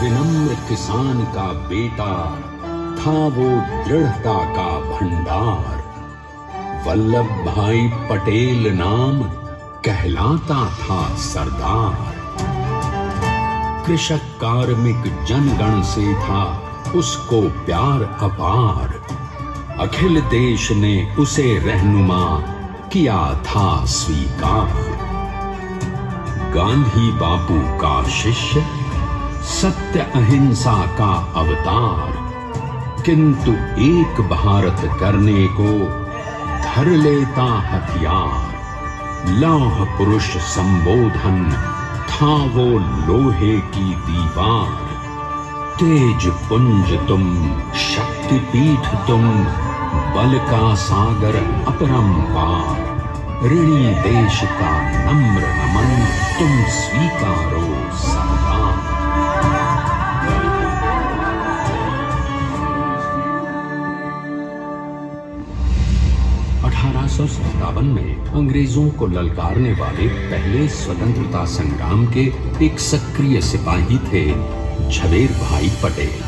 विनम्र किसान का बेटा था वो दृढ़ता का भंडार। वल्लभ भाई पटेल नाम कहलाता था सरदार। कृषक कार्मिक जनगण से था उसको प्यार अपार। अखिल देश ने उसे रहनुमा किया था स्वीकार। गांधी बापू का शिष्य, सत्य अहिंसा का अवतार, किंतु एक भारत करने को धर लेता हथियार। लौह पुरुष संबोधन था वो लोहे की दीवार। तेज पुंज तुम, शक्ति पीठ तुम, बल का सागर अपरंपार। ऋणी देश का नम्र नमन तुम स्वीकारो सरदार। 1857 में अंग्रेजों को ललकारने वाले पहले स्वतंत्रता संग्राम के एक सक्रिय सिपाही थे झवेर भाई पटेल।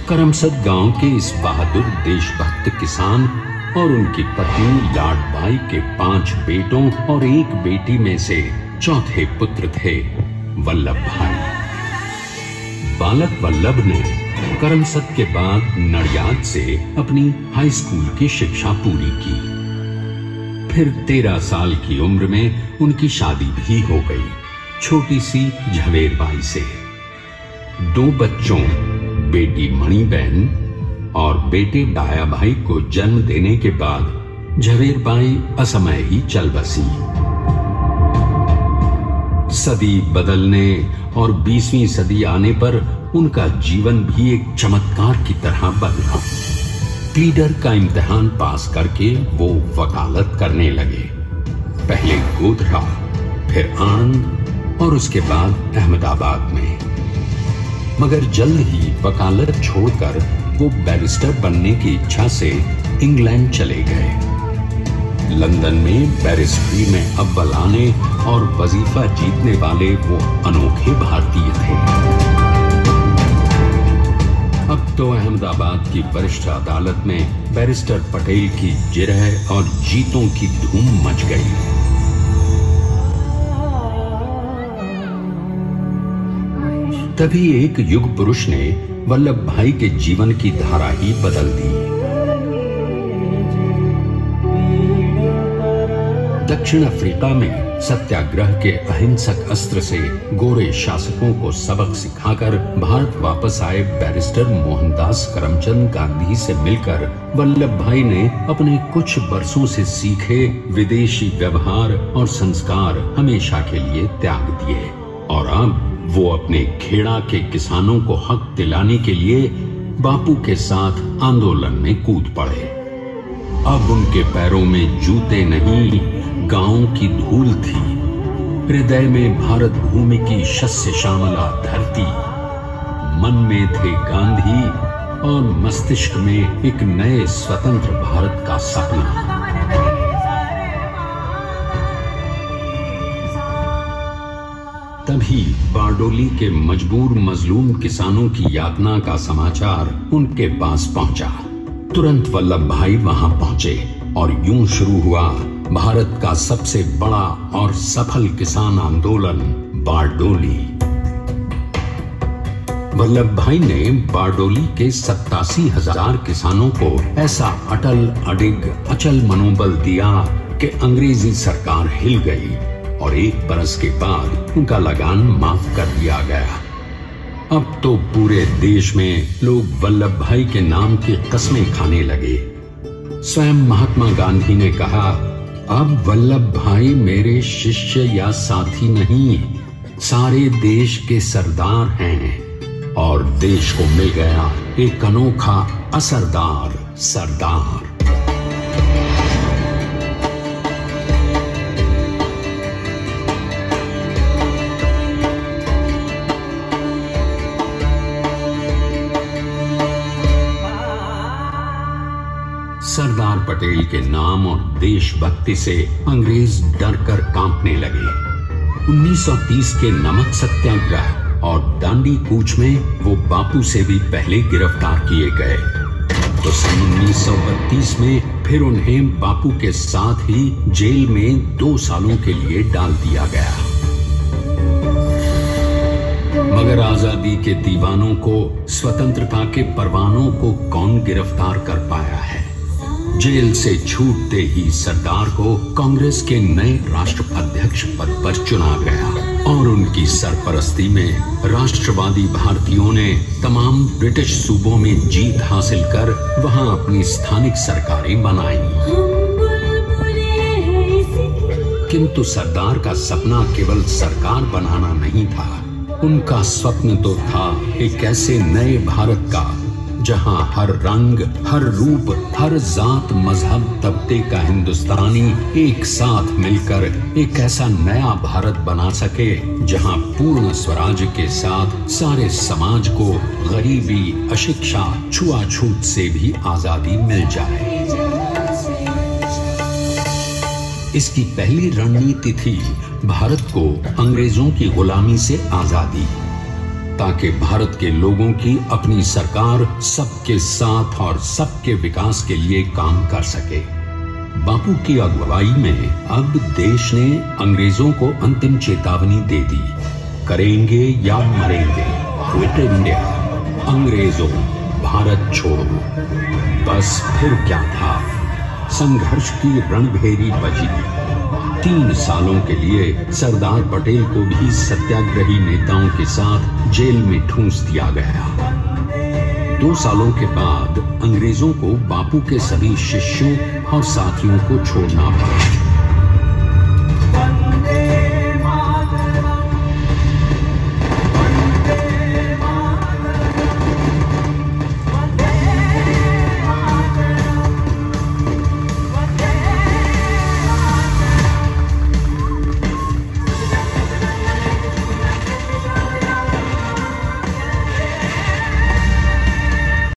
करमसद गांव के इस बहादुर देशभक्त किसान और उनकी पत्नी लाडबाई के 5 बेटों और 1 बेटी में से चौथे पुत्र थे वल्लभ भाई। बालक वल्लभ ने करमसद के बाद नडियाद से अपनी हाई स्कूल की शिक्षा पूरी की। फिर 13 साल की उम्र में उनकी शादी भी हो गई, छोटी सी झवेर बाई से। 2 बच्चों, बेटी मणिबेन और बेटे डाया भाई को जन्म देने के बाद झवेर बाई असमय ही चल बसी। सदी बदलने और 20वीं सदी आने पर उनका जीवन भी एक चमत्कार की तरह बदला। प्लीडर का इम्तिहान पास करके वो वकालत करने लगे। पहले गोधरा, फिर आणंद और उसके बाद अहमदाबाद में। मगर जल्द ही वकालत छोड़कर वो बैरिस्टर बनने की इच्छा से इंग्लैंड चले गए। लंदन में बैरिस्ट्री में अव्वल आने और वजीफा जीतने वाले वो अनोखे भारतीय थे। अब तो अहमदाबाद की वरिष्ठ अदालत में बैरिस्टर पटेल की जिरह और जीतों की धूम मच गई। तभी एक युग पुरुष ने वल्लभ भाई के जीवन की धारा ही बदल दी। दक्षिण अफ्रीका में सत्याग्रह के अहिंसक अस्त्र से गोरे शासकों को सबक सिखाकर भारत वापस आए बैरिस्टर मोहनदास करमचंद गांधी से मिलकर वल्लभ भाई ने अपने कुछ बरसों से सीखे विदेशी व्यवहार और संस्कार हमेशा के लिए त्याग दिए और अब वो अपने खेड़ा के किसानों को हक दिलाने के लिए बापू के साथ आंदोलन में कूद पड़े। अब उनके पैरों में जूते नहीं, गांव की धूल थी। हृदय में भारत भूमि की शस्य श्यामला धरती। मन में थे गांधी और मस्तिष्क में एक नए स्वतंत्र भारत का सपना। तभी बारडोली के मजबूर मजलूम किसानों की यातना का समाचार उनके पास पहुंचा। तुरंत वल्लभ भाई वहां पहुंचे और यूं शुरू हुआ भारत का सबसे बड़ा और सफल किसान आंदोलन बारडोली। वल्लभ भाई ने बारडोली के 87,000 किसानों को ऐसा अटल अडिग अचल मनोबल दिया कि अंग्रेजी सरकार हिल गई और 1 बरस के बाद उनका लगान माफ कर दिया गया। अब तो पूरे देश में लोग वल्लभ भाई के नाम की कस्में खाने लगे। स्वयं महात्मा गांधी ने कहा, अब वल्लभ भाई मेरे शिष्य या साथी नहीं, सारे देश के सरदार हैं। और देश को मिल गया एक अनोखा असरदार सरदार। सरदार पटेल के नाम और देशभक्ति से अंग्रेज डर कर कांपने लगे। 1930 के नमक सत्याग्रह और दांडी कूच में वो बापू से भी पहले गिरफ्तार किए गए। तो सन 1932 में फिर उन्हें बापू के साथ ही जेल में 2 सालों के लिए डाल दिया गया। मगर आजादी के दीवानों को, स्वतंत्रता के परवानों को कौन गिरफ्तार कर पाया है? जेल से छूटते ही सरदार को कांग्रेस के नए राष्ट्राध्यक्ष पद पर चुना गया और उनकी सरपरस्ती में राष्ट्रवादी भारतीयों ने तमाम ब्रिटिश सूबों में जीत हासिल कर वहां अपनी स्थानिक सरकारें बनाई। किंतु सरदार का सपना केवल सरकार बनाना नहीं था। उनका स्वप्न तो था एक ऐसे नए भारत का जहां हर रंग, हर रूप, हर जात, मजहब, तबके का हिंदुस्तानी एक साथ मिलकर एक ऐसा नया भारत बना सके जहां पूर्ण स्वराज के साथ सारे समाज को गरीबी, अशिक्षा, छुआछूत से भी आजादी मिल जाए। इसकी पहली रणनीति थी भारत को अंग्रेजों की गुलामी से आजादी, ताकि भारत के लोगों की अपनी सरकार सबके साथ और सबके विकास के लिए काम कर सके। बापू की अगुवाई में अब देश ने अंग्रेजों को अंतिम चेतावनी दे दी, करेंगे या मरेंगे, क्विट इंडिया, अंग्रेजों भारत छोड़ो। बस फिर क्या था, संघर्ष की रणभेरी बजी। 3 सालों के लिए सरदार पटेल को भी सत्याग्रही नेताओं के साथ जेल में ठूंस दिया गया। 2 सालों के बाद अंग्रेजों को बापू के सभी शिष्यों और साथियों को छोड़ना पड़ा।